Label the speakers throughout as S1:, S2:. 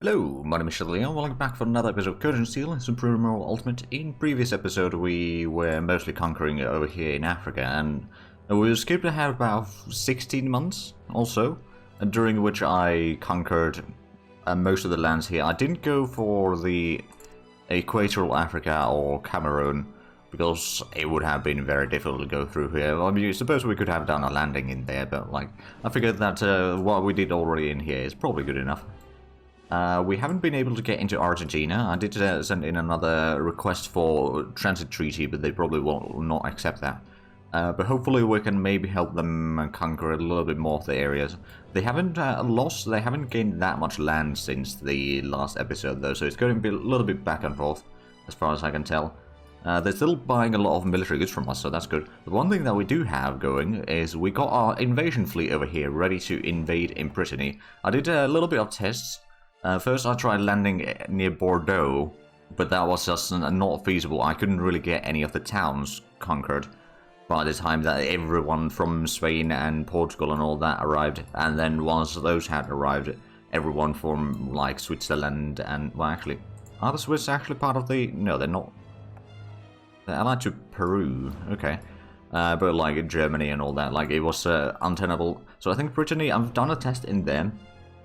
S1: Hello, my name is Leon. Welcome back for another episode of Code and Steel and Supremo Ultimate. In previous episode, we were mostly conquering over here in Africa, and we skipped ahead about 16 months also, during which I conquered most of the lands here. I didn't go for the Equatorial Africa or Cameroon, because it would have been very difficult to go through here. I mean, suppose we could have done a landing in there, but like, I figured that what we did already in here is probably good enough. We haven't been able to get into Argentina. I did send in another request for transit treaty, but they probably will not accept that. But hopefully we can maybe help them conquer a little bit more of the areas. They haven't they haven't gained that much land since the last episode though, so it's going to be a little bit back and forth, as far as I can tell. They're still buying a lot of military goods from us, so that's good. But one thing that we do have going is we got our invasion fleet over here ready to invade in Brittany. I did a little bit of tests. First I tried landing near Bordeaux, but that was just not feasible. I couldn't really get any of the towns conquered by the time that everyone from Spain and Portugal and all that arrived. And then once those had arrived, everyone from like Switzerland and, well actually, are the Swiss actually part of the, no they're not. They're allied to Peru, okay. But like Germany and all that, like it was untenable. So I think Brittany, I've done a test in there.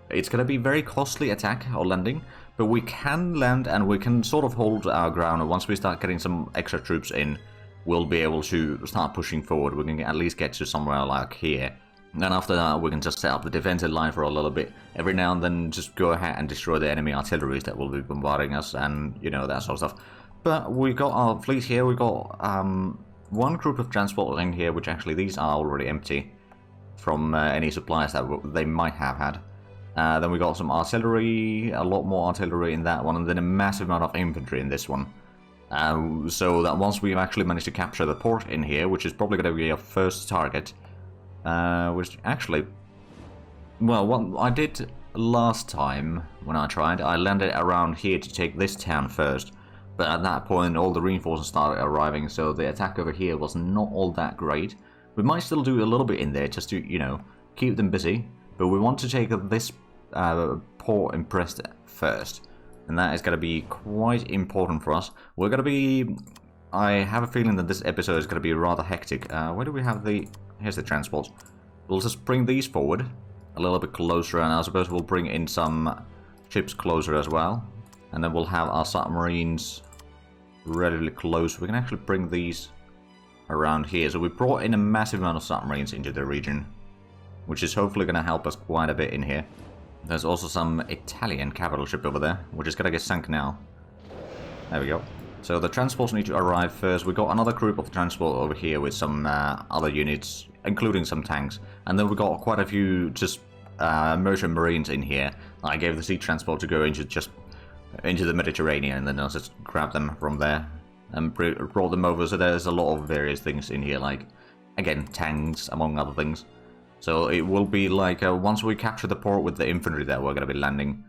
S1: It's going to be very costly attack or landing, but we can land and we can sort of hold our ground. And once we start getting some extra troops in, we'll be able to start pushing forward. We can at least get to somewhere like here. And then after that, we can just set up the defensive line for a little bit. Every now and then, just go ahead and destroy the enemy artillery that will be bombarding us and, you know, that sort of stuff. But we got our fleet here. We got one group of transport in here, which actually these are already empty from any supplies that they might have had. Then we got some artillery, a lot more artillery in that one, and then a massive amount of infantry in this one. So that once we've actually managed to capture the port in here, which is probably going to be our first target, which actually, well, what I did last time when I tried, I landed around here to take this town first, but at that point all the reinforcements started arriving, so the attack over here was not all that great. We might still do a little bit in there just to, you know, keep them busy, but we want to take this port in Brest first, and that is going to be quite important for us. We're going to be, I have a feeling that this episode is going to be rather hectic. Where do we have the, here's the transport. We'll just bring these forward a little bit closer, and I suppose we'll bring in some ships closer as well, and then we'll have our submarines relatively close. We can actually bring these around here. So we brought in a massive amount of submarines into the region, which is hopefully going to help us quite a bit in here. There's also some Italian capital ship over there, which is going to get sunk now. There we go. So the transports need to arrive first. We got another group of transport over here with some other units, including some tanks. And then we got quite a few just merchant marines in here. I gave the sea transport to go into the Mediterranean, and then I'll just grab them from there and brought them over. So there's a lot of various things in here, like, again, tanks, among other things. So it will be like, once we capture the port with the infantry that we're going to be landing,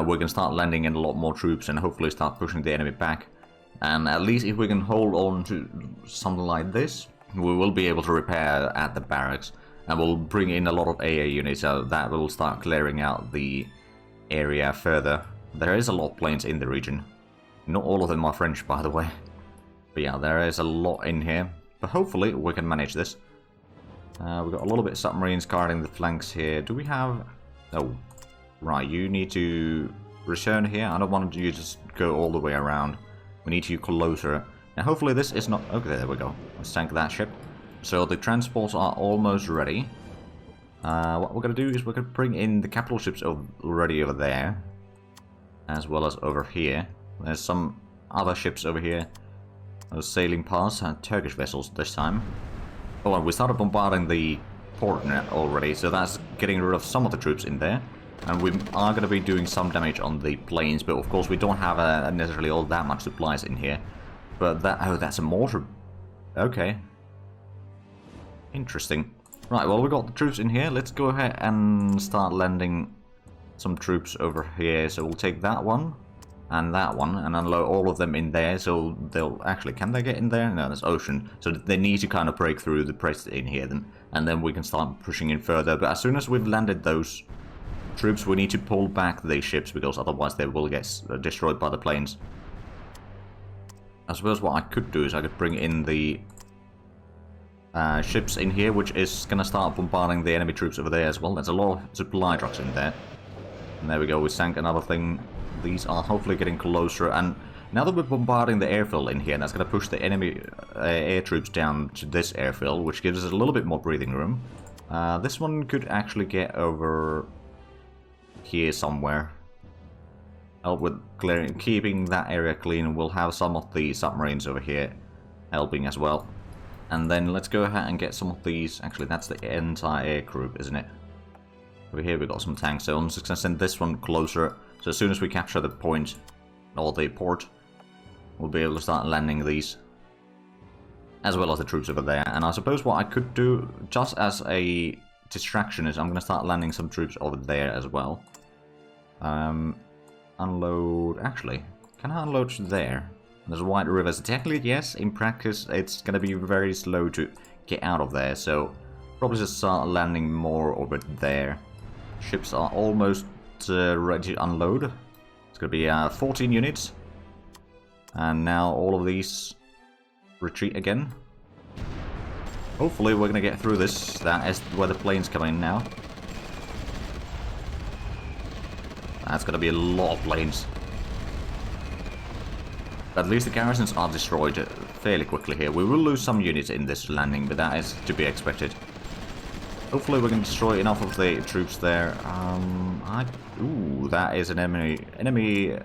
S1: we can start landing in a lot more troops and hopefully start pushing the enemy back. And at least if we can hold on to something like this, we will be able to repair at the barracks. And we'll bring in a lot of AA units, so that will start clearing out the area further. There is a lot of planes in the region. Not all of them are French, by the way. But yeah, there is a lot in here. But hopefully we can manage this. We've got a little bit of submarines guarding the flanks here. Do we have... Oh, right, you need to return here. I don't want you to just go all the way around. We need you closer. Now hopefully this is not... Okay, there we go. Let's tank that ship. So the transports are almost ready. What we're going to do is we're going to bring in the capital ships already over there, as well as over here. There's some other ships over here. Those sailing past, Turkish vessels this time. Oh, and we started bombarding the port net already, so that's getting rid of some of the troops in there. And we are going to be doing some damage on the planes, but of course we don't have necessarily all that much supplies in here. But that, oh, that's a mortar. Okay. Interesting. Right, well, we got the troops in here. Let's go ahead and start landing some troops over here. So we'll take that one and unload all of them in there. So they'll actually, can they get in there? No, that's ocean. So they need to kind of break through the press in here, and then we can start pushing in further. But as soon as we've landed those troops, we need to pull back these ships, because otherwise they will get destroyed by the planes. I suppose what I could do is I could bring in the ships in here, which is going to start bombarding the enemy troops over there as well. There's a lot of supply trucks in there. And there we go, we sank another thing. These are hopefully getting closer, and now that we're bombarding the airfield in here, that's going to push the enemy air troops down to this airfield, which gives us a little bit more breathing room. This one could actually get over here somewhere. Help with clearing, keeping that area clean. We'll have some of the submarines over here helping as well. And then let's go ahead and get some of these. Actually, that's the entire air group, isn't it? Over here we've got some tanks, so I'm just going to send this one closer. So as soon as we capture the point, or the port, we'll be able to start landing these. As well as the troops over there. And I suppose what I could do, just as a distraction, is I'm going to start landing some troops over there as well. Unload... Actually, can I unload there? There's wide rivers. Technically, yes. In practice, it's going to be very slow to get out of there. So, probably just start landing more over there. Ships are almost ready to unload. It's going to be 14 units. And now all of these retreat again. Hopefully we're going to get through this. That is where the planes come in now. That's going to be a lot of planes. At least the garrisons are destroyed fairly quickly here. We will lose some units in this landing, but that is to be expected. Hopefully we can destroy enough of the troops there. Ooh, that is an enemy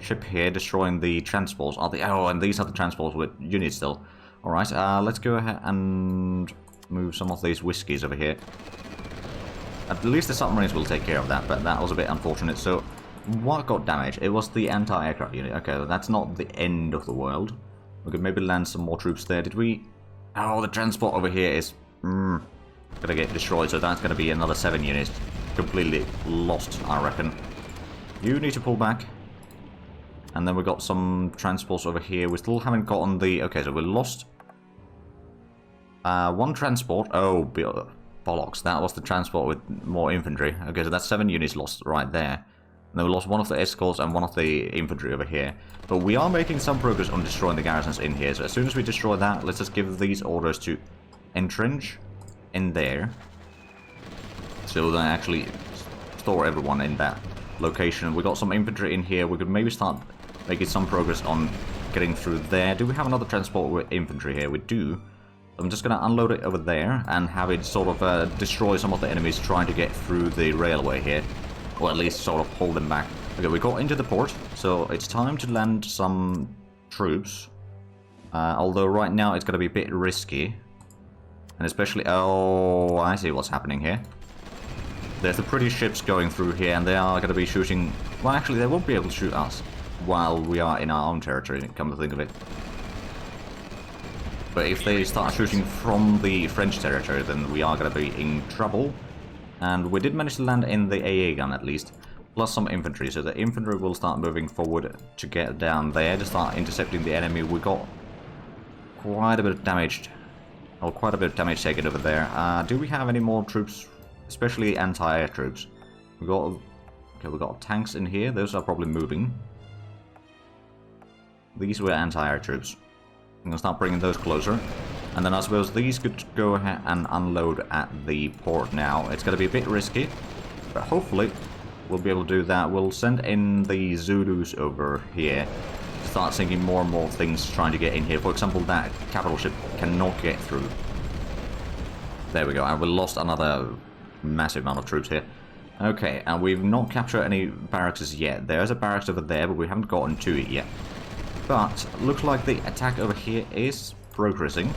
S1: ship here destroying the transports. Oh, and these are the transports with units still. Alright, let's go ahead and move some of these whiskies over here. At least the submarines will take care of that, but that was a bit unfortunate. So, what got damaged? It was the anti-aircraft unit. Okay, that's not the end of the world. We could maybe land some more troops there. Did we... Oh, the transport over here is... gonna get destroyed, so that's gonna be another 7 units. Completely lost, I reckon. You need to pull back. And then we got some transports over here. We still haven't gotten the... Okay, so we lost... one transport. Oh, bollocks. That was the transport with more infantry. Okay, so that's 7 units lost right there. And then we lost one of the escorts and one of the infantry over here. But we are making some progress on destroying the garrisons in here. So as soon as we destroy that, let's just give these orders to entrench in there. So then actually store everyone in that location. We got some infantry in here. We could maybe start making some progress on getting through there. Do we have another transport with infantry here? We do. I'm just going to unload it over there and have it sort of destroy some of the enemies trying to get through the railway here. Or at least sort of hold them back. Okay, we got into the port, so it's time to land some troops. Although right now it's going to be a bit risky. And especially... Oh, I see what's happening here. There's the British ships going through here, and they are going to be shooting... Well, actually, they won't be able to shoot us while we are in our own territory, come to think of it. But if they start shooting from the French territory, then we are going to be in trouble. And we did manage to land in the AA gun, at least. Plus some infantry, so the infantry will start moving forward to get down there, to start intercepting the enemy. We got quite a bit of damage... Oh, quite a bit of damage taken over there. Do we have any more troops, especially anti-air troops? We got... Okay, we got tanks in here. Those are probably moving. These were anti-air troops. I'm gonna start bringing those closer. And then I suppose these could go ahead and unload at the port now. It's gonna be a bit risky, but hopefully we'll be able to do that. We'll send in the Zulus over here. Start sinking more and more things trying to get in here. For example, that capital ship cannot get through. There we go, and we lost another massive amount of troops here. Okay, and we've not captured any barracks yet. There's a barracks over there, but we haven't gotten to it yet. But looks like the attack over here is progressing.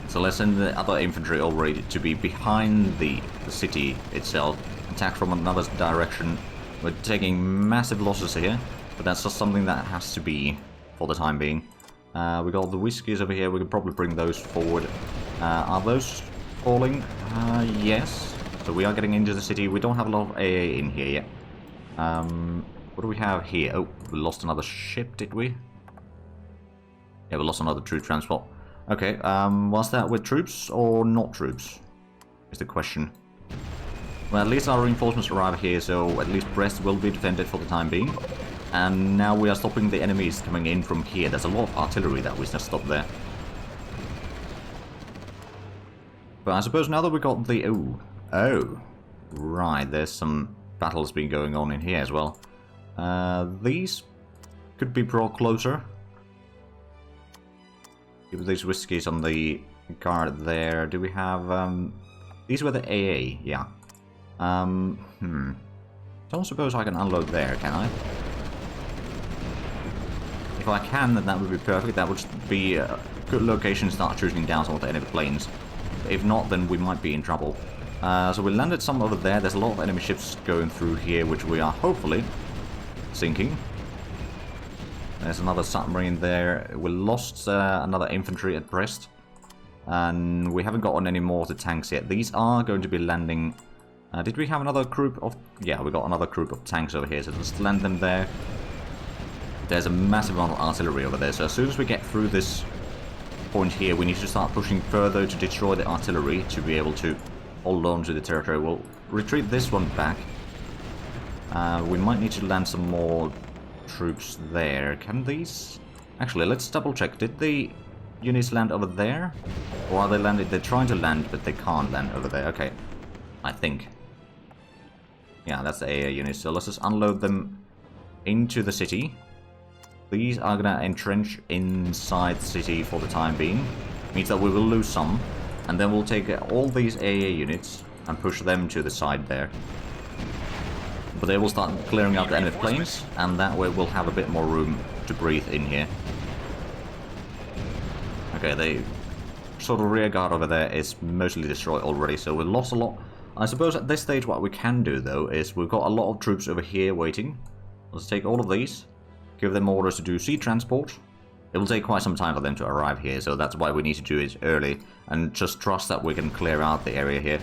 S1: So let's send the other infantry already to be behind the city itself. Attack from another direction. We're taking massive losses here, but that's just something that has to be for the time being. We got the whiskies over here. We could probably bring those forward. Are those falling? Yes. So we are getting into the city. We don't have a lot of AA in here yet. What do we have here? Oh, we lost another ship, did we? Yeah, we lost another troop transport. Okay, was that with troops or not troops? Is the question. Well, at least our reinforcements arrive here, so at least Brest will be defended for the time being. And now we are stopping the enemies coming in from here. There's a lot of artillery that we just stopped there. But I suppose now that we got the... Oh. Right, there's some battles been going on in here as well. These could be brought closer. Give these whiskies on the guard there. Do we have... These were the AA, yeah. Don't suppose I can unload there, can I? If I can, then that would be perfect. That would be a good location to start shooting down some of the enemy planes. If not, then we might be in trouble. So we landed some over there. There's a lot of enemy ships going through here, which we are hopefully sinking. There's another submarine there. We lost another infantry at Brest. And we haven't gotten any more of the tanks yet. These are going to be landing... did we have another group of... Yeah, we got another group of tanks over here, so let's land them there. There's a massive amount of artillery over there, so as soon as we get through this point here, we need to start pushing further to destroy the artillery to be able to hold on to the territory. We'll retreat this one back. We might need to land some more troops there. Can these... Actually, let's double check. Did the units land over there? Or are they landed? They're trying to land, but they can't land over there. Okay. I think. Yeah, that's the AA unit. So let's just unload them into the city. These are gonna entrench inside the city for the time being. Means that we will lose some. And then we'll take all these AA units and push them to the side there. But they will start clearing out the enemy planes, and that way we'll have a bit more room to breathe in here. Okay, the sort of rear guard over there is mostly destroyed already, so we lost a lot. I suppose at this stage what we can do, though, is we've got a lot of troops over here waiting. Let's take all of these, give them orders to do sea transport. It will take quite some time for them to arrive here, so that's why we need to do it early, and just trust that we can clear out the area here.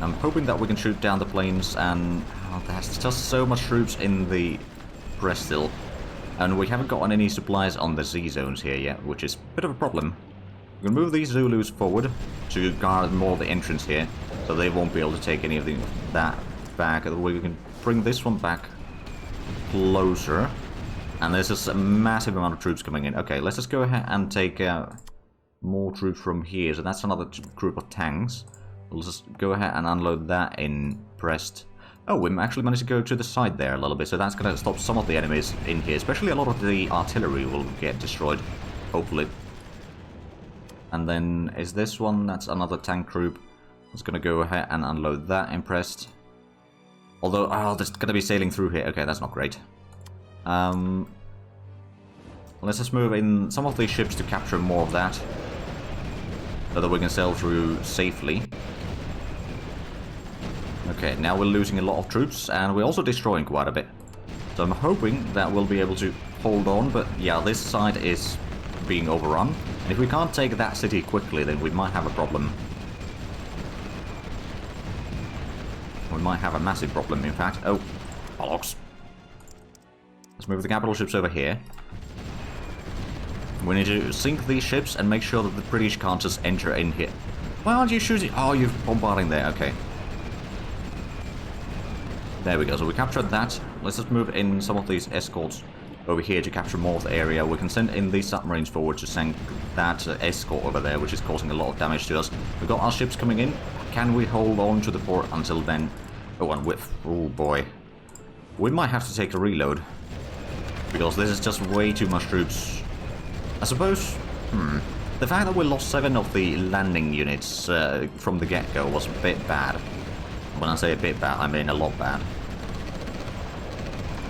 S1: I'm hoping that we can shoot down the planes, and there's just so much troops in the Brest still. And we haven't gotten any supplies on the Z zones here yet, which is a bit of a problem. We can move these Zulus forward to guard more of the entrance here, so they won't be able to take any of that back. We can bring this one back closer. And there's just a massive amount of troops coming in. Okay, let's just go ahead and take more troops from here. So that's another group of tanks. We'll just go ahead and unload that in Brest. Oh, we actually managed to go to the side there a little bit, so that's going to stop some of the enemies in here. Especially a lot of the artillery will get destroyed, hopefully. And then, is this one? That's another tank group. Let's going to go ahead and unload that in Brest. Although, oh, there's going to be sailing through here. Okay, that's not great. Let's just move in some of these ships to capture more of that, so that we can sail through safely. Okay, now we're losing a lot of troops, and we're also destroying quite a bit. So I'm hoping that we'll be able to hold on, but yeah, this side is being overrun. And if we can't take that city quickly, then we might have a problem. We might have a massive problem, in fact. Oh, bollocks. Let's move the capital ships over here. We need to sink these ships and make sure that the British can't just enter in here. Why aren't you shooting? Oh, you're bombarding there. Okay. There we go. So we captured that. Let's just move in some of these escorts over here to capture more of the area. We can send in these submarines forward to sink that escort over there, which is causing a lot of damage to us. We've got our ships coming in. Can we hold on to the port until then? Oh, and with... Oh, boy. We might have to take a reload, because this is just way too much troops. I suppose... The fact that we lost 7 of the landing units from the get-go was a bit bad. When I say a bit bad, I mean a lot bad.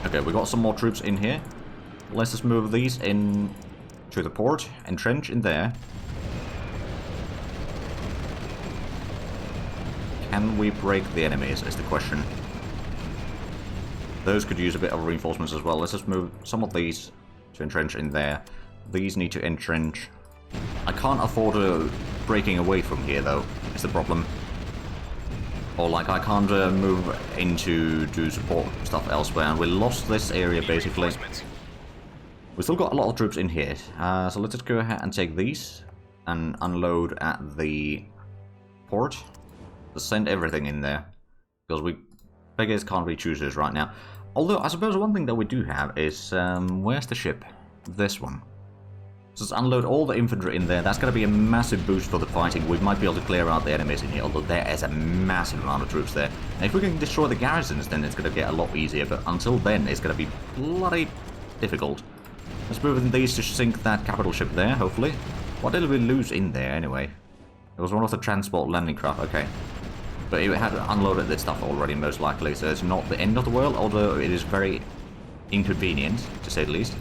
S1: Okay, we got some more troops in here. Let's just move these in to the port. Entrench in there. Can we break the enemies, is the question. Those could use a bit of reinforcements as well. Let's just move some of these to entrench in there. These need to entrench. I can't afford breaking away from here, though, is the problem. Or, like, I can't move into do support stuff elsewhere, and we lost this area, basically. We still got a lot of troops in here, so let's just go ahead and take these and unload at the port. Just send everything in there. Because beggars can't be choosers right now. Although, I suppose one thing that we do have is, where's the ship? This one. So let's unload all the infantry in there. That's going to be a massive boost for the fighting. We might be able to clear out the enemies in here, although there is a massive amount of troops there. And if we can destroy the garrisons, then it's going to get a lot easier. But until then, it's going to be bloody difficult. Let's move in these to sink that capital ship there, hopefully. What did we lose in there, anyway? It was one of the transport landing craft, okay. But it had unloaded this stuff already, most likely, so it's not the end of the world, although it is very inconvenient, to say the least.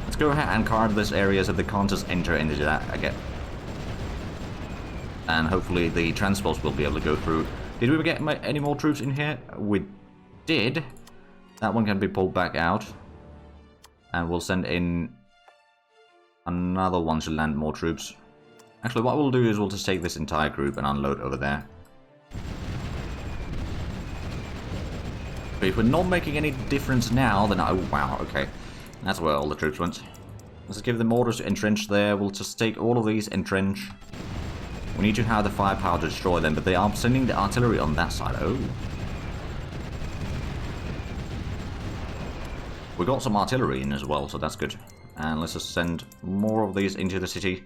S1: Let's go ahead and card this area so they can't just enter into that again. And hopefully the transports will be able to go through. Did we get any more troops in here? We did. That one can be pulled back out. And we'll send in another one to land more troops. Actually, what we'll do is we'll just take this entire group and unload over there. But if we're not making any difference now, then oh wow, okay. That's where all the troops went. Let's give them orders to entrench there. We'll just take all of these, entrench. We need to have the firepower to destroy them, but they are sending the artillery on that side. Oh. We got some artillery in as well, so that's good. And let's just send more of these into the city.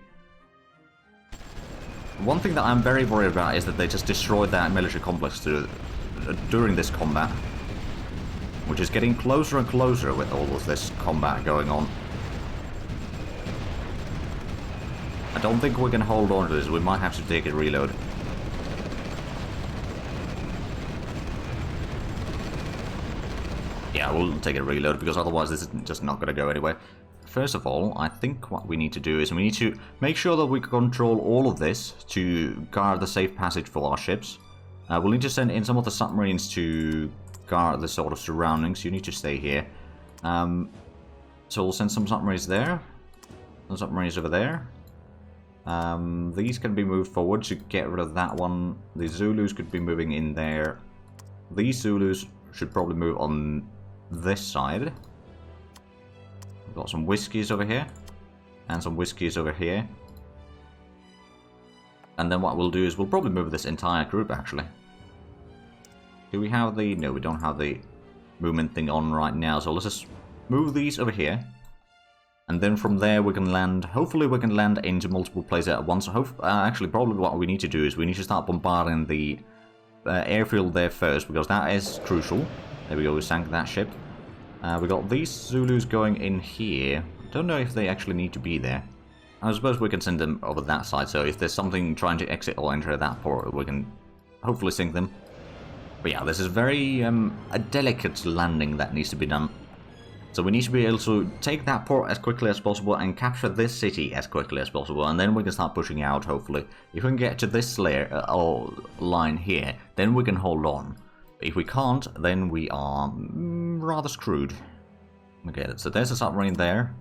S1: One thing that I'm very worried about is that they just destroyed that military complex during this combat. Which is getting closer and closer with all of this combat going on. I don't think we can hold on to this. We might have to take a reload. Yeah, we'll take a reload because otherwise this is just not going to go anywhere. First of all, I think what we need to do is we need to make sure that we control all of this to guard the safe passage for our ships. We'll need to send in some of the submarines to guard the sort of surroundings. You need to stay here. So we'll send some submarines there. Some submarines over there. These can be moved forward to get rid of that one. The Zulus could be moving in there. These Zulus should probably move on this side. We've got some whiskies over here. And some whiskies over here. And then what we'll do is we'll probably move this entire group actually. Do we have the... No, we don't have the movement thing on right now. So let's just move these over here. And then from there we can land... Hopefully we can land into multiple places at once. Actually, probably what we need to do is we need to start bombarding the airfield there first. Because that is crucial. There we go, we sank that ship. We got these Zulus going in here. Don't know if they actually need to be there. I suppose we can send them over that side. So if there's something trying to exit or enter that port, we can hopefully sink them. But yeah, this is very a delicate landing that needs to be done. So we need to be able to take that port as quickly as possible and capture this city as quickly as possible. And then we can start pushing out, hopefully. If we can get to this layer, or line here, then we can hold on. If we can't, then we are rather screwed. Okay, so there's a submarine there.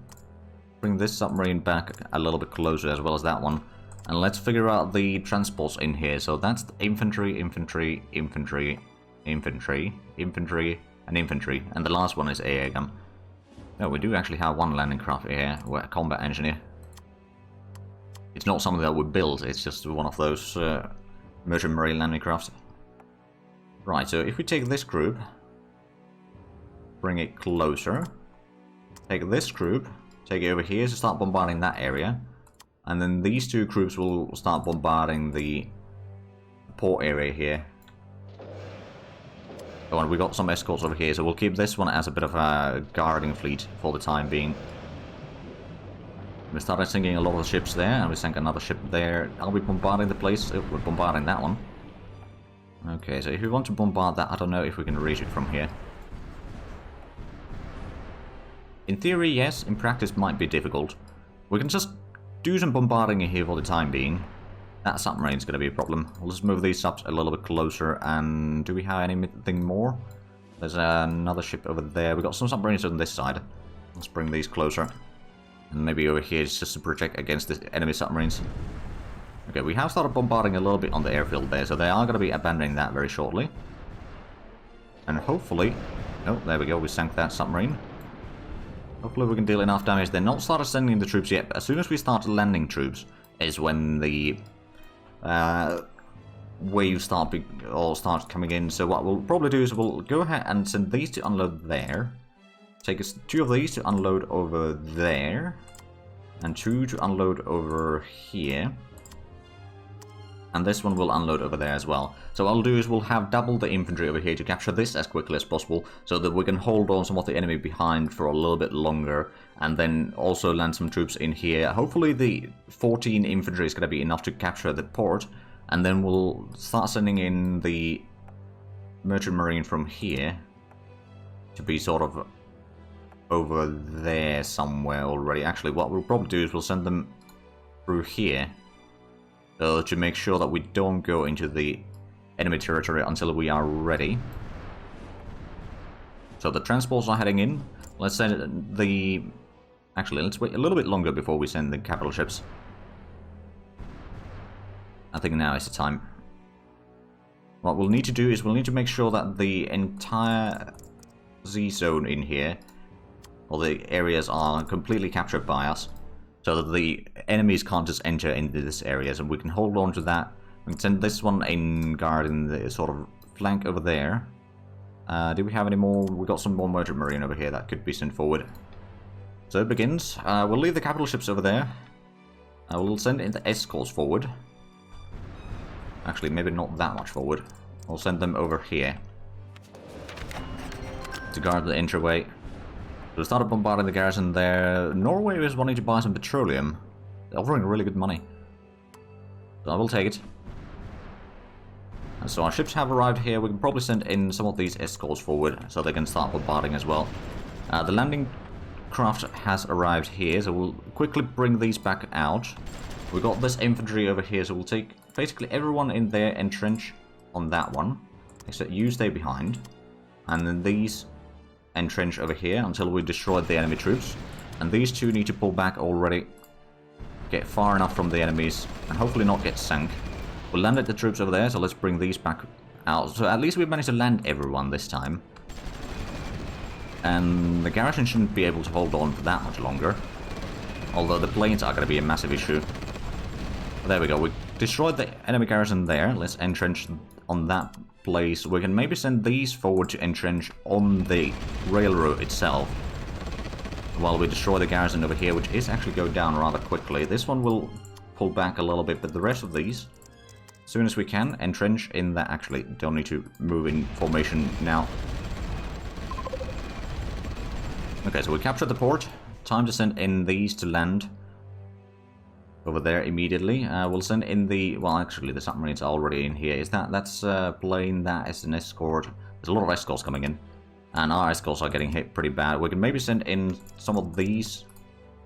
S1: Bring this submarine back a little bit closer as well as that one. And let's figure out the transports in here. So that's infantry, infantry, infantry, infantry, infantry, and infantry. And the last one is air gun. No, we do actually have one landing craft here, a combat engineer. It's not something that we built, it's just one of those merchant marine landing crafts. Right, so if we take this group, bring it closer, take this group, take it over here to start bombarding that area, and then these two groups will start bombarding the port area here. Oh, and we got some escorts over here, so we'll keep this one as a bit of a guarding fleet for the time being. We started sinking a lot of the ships there, and we sank another ship there. Are we bombarding the place? Oh, we're bombarding that one. Okay, so if we want to bombard that, I don't know if we can reach it from here. In theory, yes. In practice, it might be difficult. We can just do some bombarding here for the time being. That submarine's going to be a problem. We'll just move these subs a little bit closer. And do we have anything more? There's another ship over there. We've got some submarines on this side. Let's bring these closer. And maybe over here it's just to protect against the enemy submarines. Okay, we have started bombarding a little bit on the airfield there. So they are going to be abandoning that very shortly. And hopefully... Oh, there we go. We sank that submarine. Hopefully we can deal enough damage. They're not started sending the troops yet. But as soon as we start landing troops is when the waves start coming in. So what we'll probably do is we'll go ahead and send these to unload there. Take us 2 of these to unload over there. And 2 to unload over here. And this one will unload over there as well. So what I'll do is we'll have double the infantry over here to capture this as quickly as possible, so that we can hold on some of the enemy behind for a little bit longer, and then also land some troops in here. Hopefully the 14 infantry is going to be enough to capture the port, and then we'll start sending in the merchant marine from here to be sort of over there somewhere already. Actually, what we'll probably do is we'll send them through here. To make sure that we don't go into the enemy territory until we are ready. So the transports are heading in. Let's send the... Actually, let's wait a little bit longer before we send the capital ships. I think now is the time. What we'll need to do is we'll need to make sure that the entire Z zone in here, or the areas, are completely captured by us, so that the enemies can't just enter into this area, so we can hold on to that. We can send this one in guard in the sort of flank over there. Do we have any more? We got some more merchant marine over here that could be sent forward. So it begins. We'll leave the capital ships over there. We'll send in the escorts forward. Actually, maybe not that much forward. We'll send them over here to guard the entryway. So we started bombarding the garrison there. Norway is wanting to buy some petroleum. They're offering really good money. So I will take it. And so our ships have arrived here. We can probably send in some of these escorts forward so they can start bombarding as well. The landing craft has arrived here, so we'll quickly bring these back out. We've got this infantry over here, so we'll take basically everyone in there, entrench on that one. Except you stay behind. And then these entrench over here until we destroy the enemy troops, and these two need to pull back already, get far enough from the enemies, and hopefully not get sunk. We landed the troops over there, so let's bring these back out. So at least we've managed to land everyone this time, and the garrison shouldn't be able to hold on for that much longer, although the planes are going to be a massive issue. But there we go, we destroyed the enemy garrison there. Let's entrench on that place. We can maybe send these forward to entrench on the railroad itself, while we destroy the garrison over here, which is actually going down rather quickly. This one will pull back a little bit, but the rest of these, as soon as we can, entrench in that. Actually, don't need to move in formation now. Okay, so we captured the port. Time to send in these to land over there immediately. We'll send in the... Well, actually, the submarines are already in here. That's a plane, that is an escort. There's a lot of escorts coming in. And our escorts are getting hit pretty bad. We can maybe send in some of these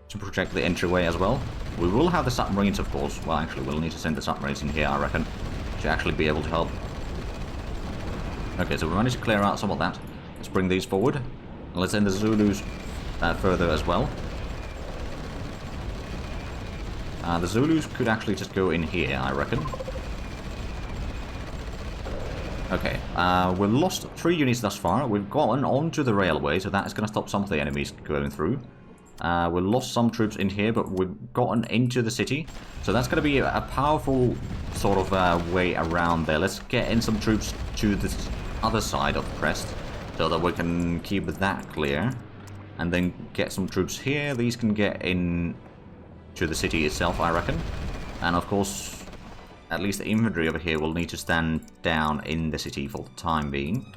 S1: to protect the entryway as well. We will have the submarines, of course. Well, actually, we'll need to send the submarines in here, I reckon, to actually be able to help. Okay, so we managed to clear out some of that. Let's bring these forward. And let's send the Zulus further as well. The Zulus could actually just go in here, I reckon. Okay, we've lost 3 units thus far. We've gotten onto the railway, so that is going to stop some of the enemies going through. We've lost some troops in here, but we've gotten into the city. So that's going to be a powerful sort of way around there. Let's get in some troops to the other side of the crest, so that we can keep that clear. And then get some troops here. These can get in to the city itself, I reckon. And of course, at least the infantry over here will need to stand down in the city for the time being.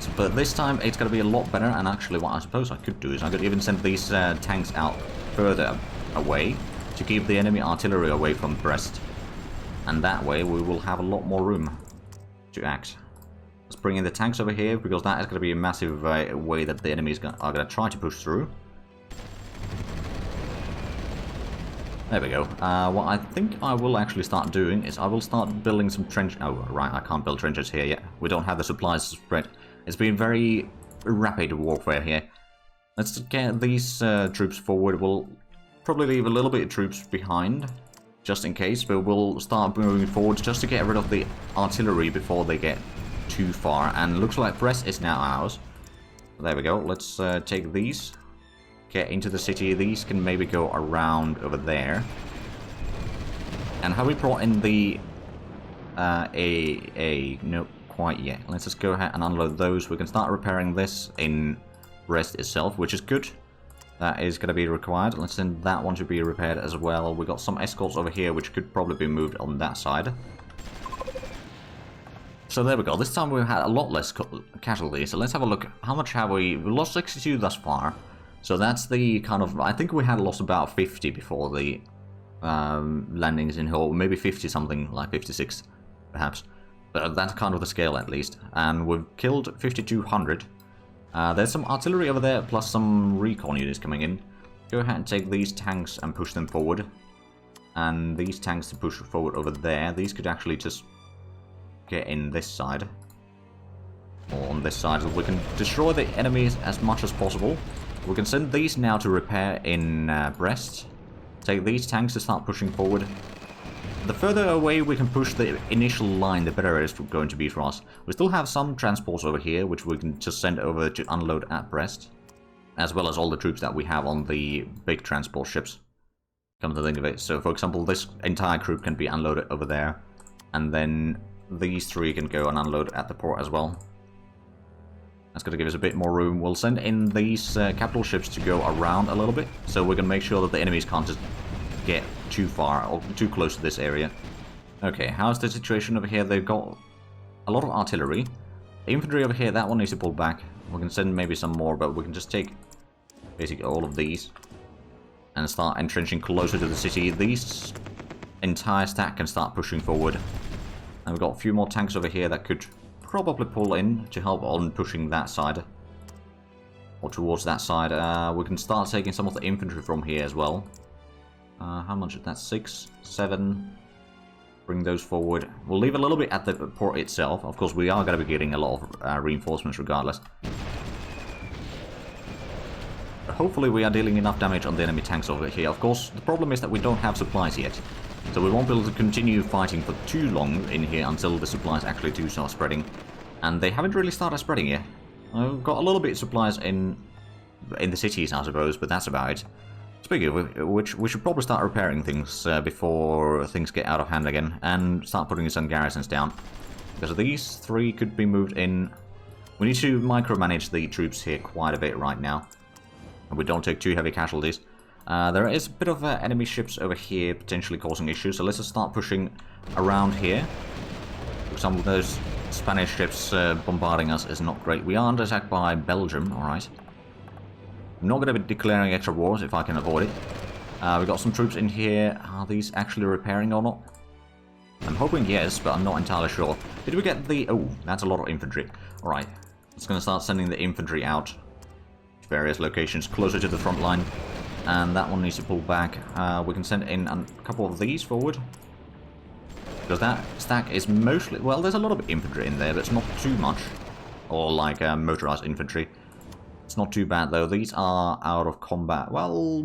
S1: So, but this time it's going to be a lot better, and actually what I suppose I could do is I could even send these tanks out further away to keep the enemy artillery away from Brest. And that way we will have a lot more room to act. Let's bring in the tanks over here, because that is going to be a massive way that the enemies are going to try to push through. There we go. What I think I will actually start doing is I will start building some trench... Oh, right, I can't build trenches here yet. We don't have the supplies to spread. It's been very rapid warfare here. Let's get these troops forward. We'll probably leave a little bit of troops behind, just in case, but we'll start moving forward just to get rid of the artillery before they get too far. And looks like Brest is now ours. There we go. Let's take these. Get into the city. These can maybe go around over there. And have we brought in the No, quite yet. Let's just go ahead and unload those. We can start repairing this in Brest itself, which is good. That is going to be required. Let's send that one to be repaired as well. We got some escorts over here, which could probably be moved on that side. So there we go. This time we've had a lot less casualties. So let's have a look. How much have we? We lost 62 thus far. So that's the kind of... I think we had lost about 50 before the landings in Hull. Maybe 50 something, like 56 perhaps. But that's kind of the scale at least. And we've killed 5,200. There's some artillery over there, plus some recon units coming in. Go ahead and take these tanks and push them forward. And these tanks to push forward over there. These could actually just get in this side. Or on this side, so we can destroy the enemies as much as possible. We can send these now to repair in Brest. Take these tanks to start pushing forward. The further away we can push the initial line, the better it is going to be for us. We still have some transports over here, which we can just send over to unload at Brest. As well as all the troops that we have on the big transport ships. Come to think of it. So, for example, this entire group can be unloaded over there. And then these three can go and unload at the port as well. That's going to give us a bit more room. We'll send in these capital ships to go around a little bit. So we can make sure that the enemies can't just get too far or too close to this area. Okay, how's the situation over here? They've got a lot of artillery. Infantry over here, that one needs to pull back. We can send maybe some more, but we can just take basically all of these and start entrenching closer to the city. These entire stack can start pushing forward. And we've got a few more tanks over here that could probably pull in to help on pushing that side. Or towards that side. We can start taking some of the infantry from here as well. How much is that? 6, 7. Bring those forward. We'll leave a little bit at the port itself. Of course, we are going to be getting a lot of reinforcements regardless. But hopefully we are dealing enough damage on the enemy tanks over here. Of course, the problem is that we don't have supplies yet. So we won't be able to continue fighting for too long in here until the supplies actually do start spreading. And they haven't really started spreading yet. I've got a little bit of supplies in the cities, I suppose, but that's about it. Speaking of which, we should probably start repairing things before things get out of hand again, and start putting some garrisons down. Because these three could be moved in. We need to micromanage the troops here quite a bit right now. And we don't take too heavy casualties. There is a bit of enemy ships over here potentially causing issues, so let's just start pushing around here. Some of those Spanish ships bombarding us is not great. We are under attack by Belgium, alright. I'm not going to be declaring extra wars if I can avoid it. We've got some troops in here. Are these actually repairing or not? I'm hoping yes, but I'm not entirely sure. Did we get the... Oh, that's a lot of infantry. Alright, it's going to start sending the infantry out to various locations closer to the front line. And that one needs to pull back. We can send in a couple of these forward. Because that stack is mostly... Well, there's a lot of infantry in there, but it's not too much. Or like motorized infantry. It's not too bad, though. These are out of combat. Well,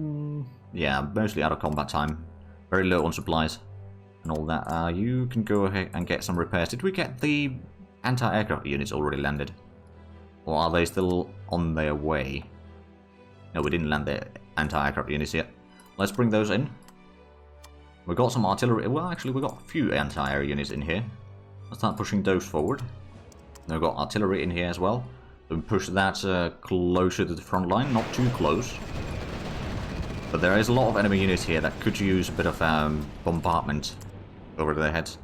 S1: yeah, mostly out of combat time. Very low on supplies and all that. You can go ahead and get some repairs. Did we get the anti-aircraft units already landed? Or are they still on their way? No, we didn't land the anti-aircraft units yet. Let's bring those in. We've got some artillery. Well, actually, we've got a few anti-air units in here. Let's start pushing those forward. Then we've got artillery in here as well. And push that closer to the front line, not too close. But there is a lot of enemy units here that could use a bit of bombardment over their heads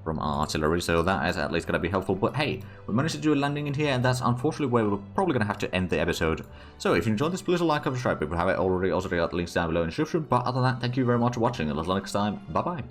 S1: from our artillery, so that is at least going to be helpful. But hey, we managed to do a landing in here, and that's unfortunately where we're probably going to have to end the episode. So if you enjoyed this, please like and subscribe if you haven't already. Also, got links down below in the description. But other than that, thank you very much for watching, and until next time, bye bye.